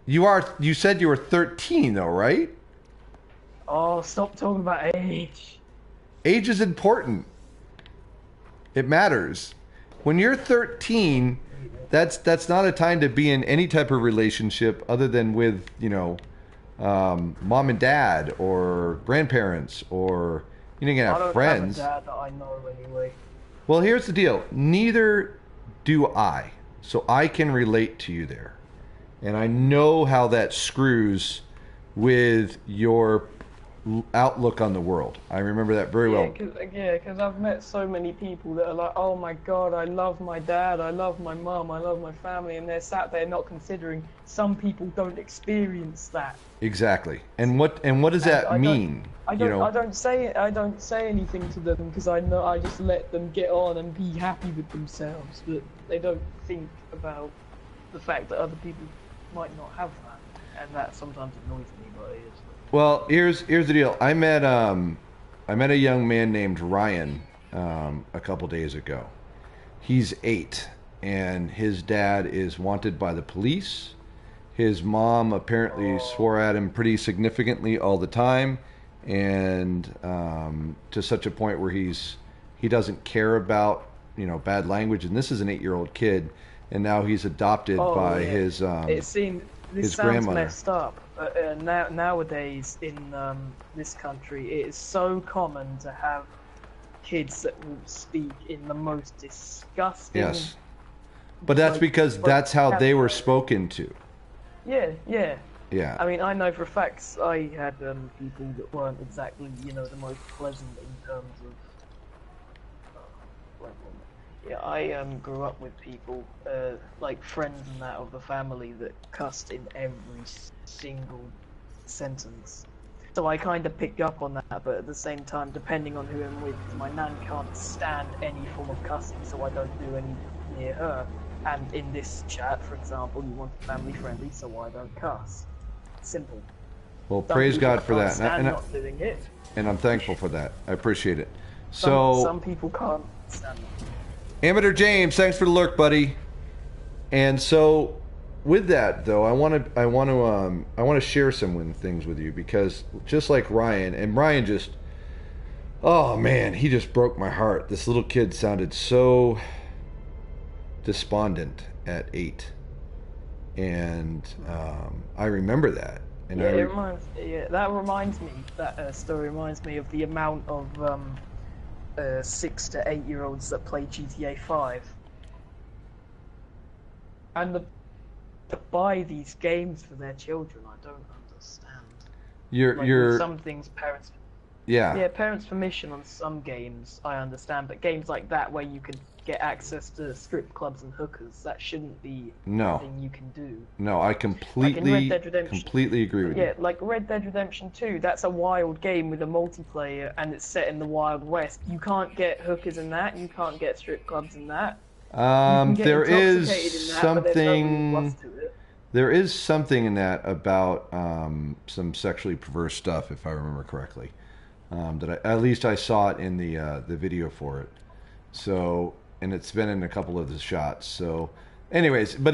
You said you were 13 though, right? Oh, stop talking about age. Age is important. It matters. When you're 13, that's not a time to be in any type of relationship other than with, mom and dad or grandparents, or you can I have don't have a friends. dad that I know anyway. Well, here's the deal. Neither do I. So I can relate to you there. And I know how that screws with your outlook on the world. I remember that very well. Because I've met so many people that are like, oh my God, I love my dad, I love my mum, I love my family, and they're sat there not considering some people don't experience that. Exactly. And what does And that mean? I don't say anything to them because I know I just let them get on and be happy with themselves, but they don't think about the fact that other people might not have that, and that sometimes annoys me. But it is. Well, here's the deal. I met a young man named Ryan a couple days ago. He's 8, and his dad is wanted by the police. His mom apparently swore at him pretty significantly all the time, and to such a point where he doesn't care about bad language. And this is an 8-year-old kid, and now he's adopted by his This sounds grandmother. messed up. Nowadays in this country, it is so common to have kids that will speak in the most disgusting. Yes, but that's because that's how they were spoken to. Yeah. Yeah. I mean, I know for facts I had people that weren't exactly, the most pleasant in terms of. Yeah, I grew up with people, like friends and that of the family that cussed in every single sentence. So I kind of picked up on that, but at the same time, depending on who I'm with, my nan can't stand any form of cussing, so I don't do any near her. And in this chat, for example, you want family friendly, so I don't cuss. Simple. Well, praise God for that, and not doing it. And I'm thankful for that. I appreciate it. Some people can't stand it. Amateur James, thanks for the lurk, buddy. And so, with that though, I want to share some things with you, because just like Ryan, and Ryan just, oh man, he just broke my heart. This little kid sounded so despondent at 8, and I remember that. And that story reminds me of the amount of 6 to 8 year olds that play GTA 5 and to buy these games for their children. I don't understand. You're some things parents. Yeah, parents' permission on some games I understand, but games like that where you can get access to strip clubs and hookers, that shouldn't be something you can do. No, I completely agree with you. Yeah, like Red Dead Redemption 2, that's a wild game with a multiplayer, and it's set in the Wild West. You can't get hookers in that, you can't get strip clubs in that. There is something in that about some sexually perverse stuff, if I remember correctly. At least I saw it in the video for it. So, and it's been in a couple of the shots. So, anyways, but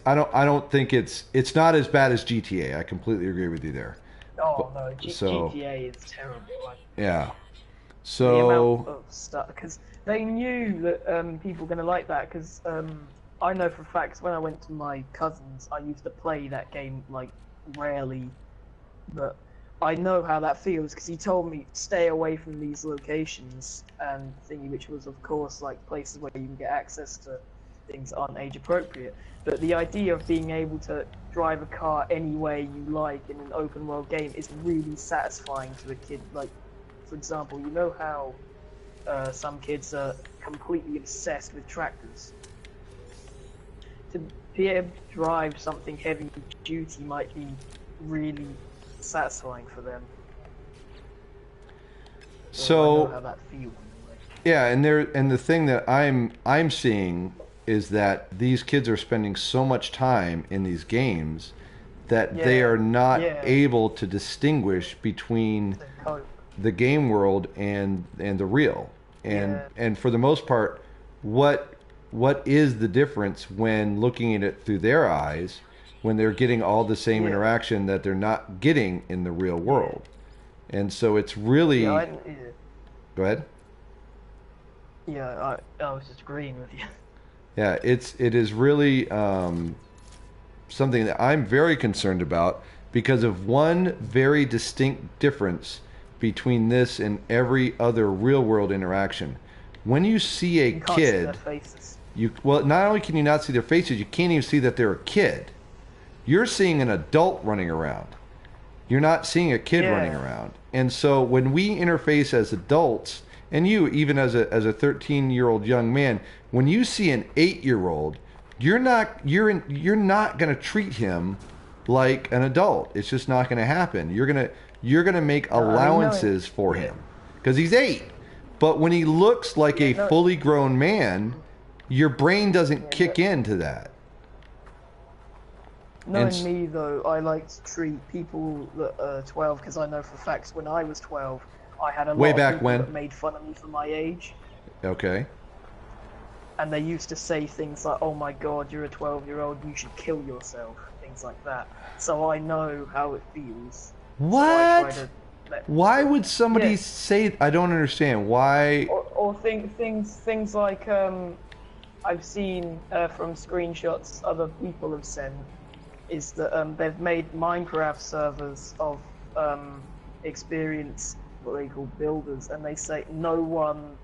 I don't think it's not as bad as GTA. I completely agree with you there. Oh no, GTA is terrible. Yeah. So the amount of stuff, because they knew that people were gonna like that. Because I know for facts when I went to my cousins, I used to play that game like rarely, but I know how that feels because he told me stay away from these locations and thingy, which was of course like places where you can get access to things that aren't age appropriate. But the idea of being able to drive a car any way you like in an open world game is really satisfying to a kid. Like, for example, you know how some kids are completely obsessed with tractors. To be able to drive something heavy duty might be really satisfying for them. So I know how that feels. Yeah, and the thing that I'm seeing is that these kids are spending so much time in these games that they are not able to distinguish between the game world and the real. And for the most part, what is the difference when looking at it through their eyes when they're getting all the same Yeah. interaction that they're not getting in the real world. And so it's really... Yeah, Go ahead. yeah, I was just agreeing with you. Yeah, it is really something that I'm very concerned about because of one very distinct difference between this and every other real world interaction. When you see a You can't see kid, their faces. well, not only can you not see their faces, you can't even see that they're a kid. You're seeing an adult running around. You're not seeing a kid running around. And so when we interface as adults, and you even as a 13-year-old young man, when you see an 8-year-old, you're not going to treat him like an adult. It's just not going to happen. You're going to make allowances for him because he's 8. But when he looks like a fully grown man, your brain doesn't kick into that. Knowing me, though, I like to treat people that are 12 because I know for facts when I was 12, I had a lot of people that made fun of me for my age. Okay. And they used to say things like, "Oh my God, you're a 12-year-old, you should kill yourself," things like that. So I know how it feels. What? So why would somebody say? I don't understand why. Or things like I've seen from screenshots other people have sent is that they've made Minecraft servers of experienced what they call builders, and they say no one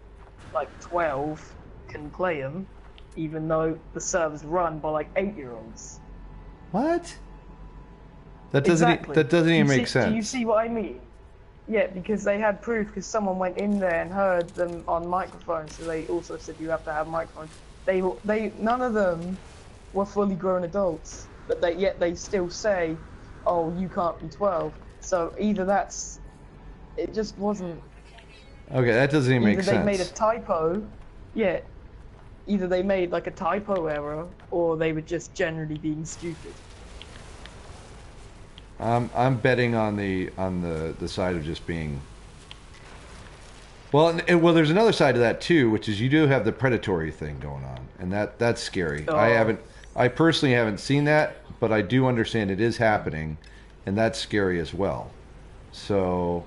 like 12 can play them, even though the server's run by like 8-year-olds. What? That doesn't even make sense. Do you see what I mean? Yeah, because they had proof because someone went in there and heard them on microphones, so they also said you have to have microphones. None of them were fully grown adults, but yet they still say, "Oh, you can't be 12." So either it just wasn't. Okay, that doesn't even make sense. Either they made a typo, either they made like a typo error, or they were just generally being stupid. I'm betting on the side of just being. Well, there's another side to that too, which is you do have the predatory thing going on, and that's scary. Oh. I personally haven't seen that, but I do understand it is happening, and that's scary as well. So,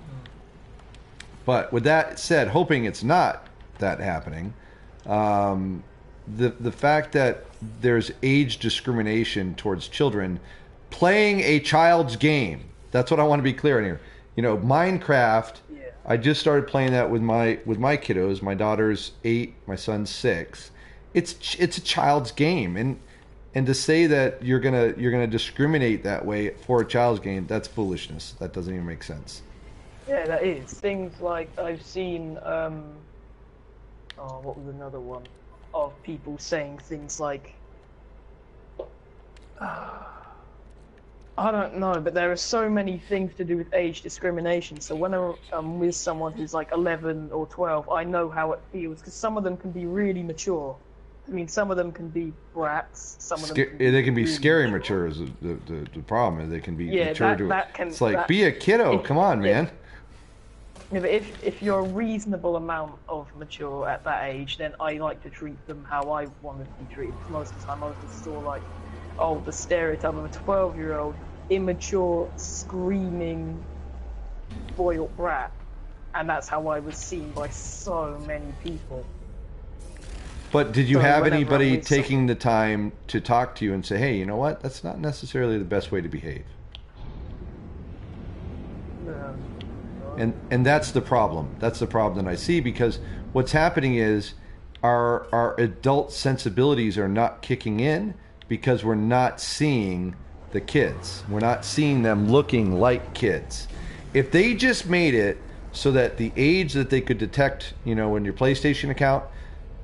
but with that said, hoping it's not that happening, the fact that there's age discrimination towards children playing a child's game. That's what I want to be clear on here. You know, Minecraft. Yeah. I just started playing that with my kiddos. My daughter's 8, my son's 6. It's a child's game, and to say that you're gonna discriminate that way for a child's game, that's foolishness. That doesn't even make sense. Yeah, that is. Things like I've seen. What was another one? Of people saying things like. I don't know, but there are so many things to do with age discrimination. So when I'm with someone who's like 11 or 12, I know how it feels because some of them can be really mature. I mean, some of them can be brats. Some of them they can be really scary mature. Is the problem? They can be mature it's like be a kiddo. Come on, man. Yeah, but if you're a reasonable amount of mature at that age, then I like to treat them how I want to be treated. Most of the time, I was just sort of like, oh, the stereotype of a 12-year-old, immature, screaming boy or brat, and that's how I was seen by so many people. But did you have anybody taking the time to talk to you and say, hey, you know what? That's not necessarily the best way to behave. No. And that's the problem. That's the problem that I see, because what's happening is our adult sensibilities are not kicking in because we're not seeing the kids. We're not seeing them looking like kids. If they just made it so that the age that they could detect, you know, in your PlayStation account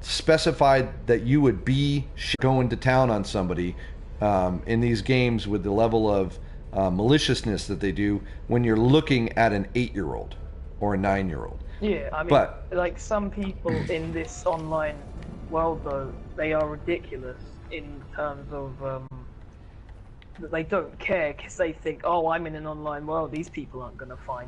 specified that you would be going to town on somebody in these games with the level of maliciousness that they do when you're looking at an 8-year-old or a 9-year-old. Yeah, I mean, like some people in this online world, though, they are ridiculous in terms of that they don't care because they think, oh, I'm in an online world, these people aren't going to find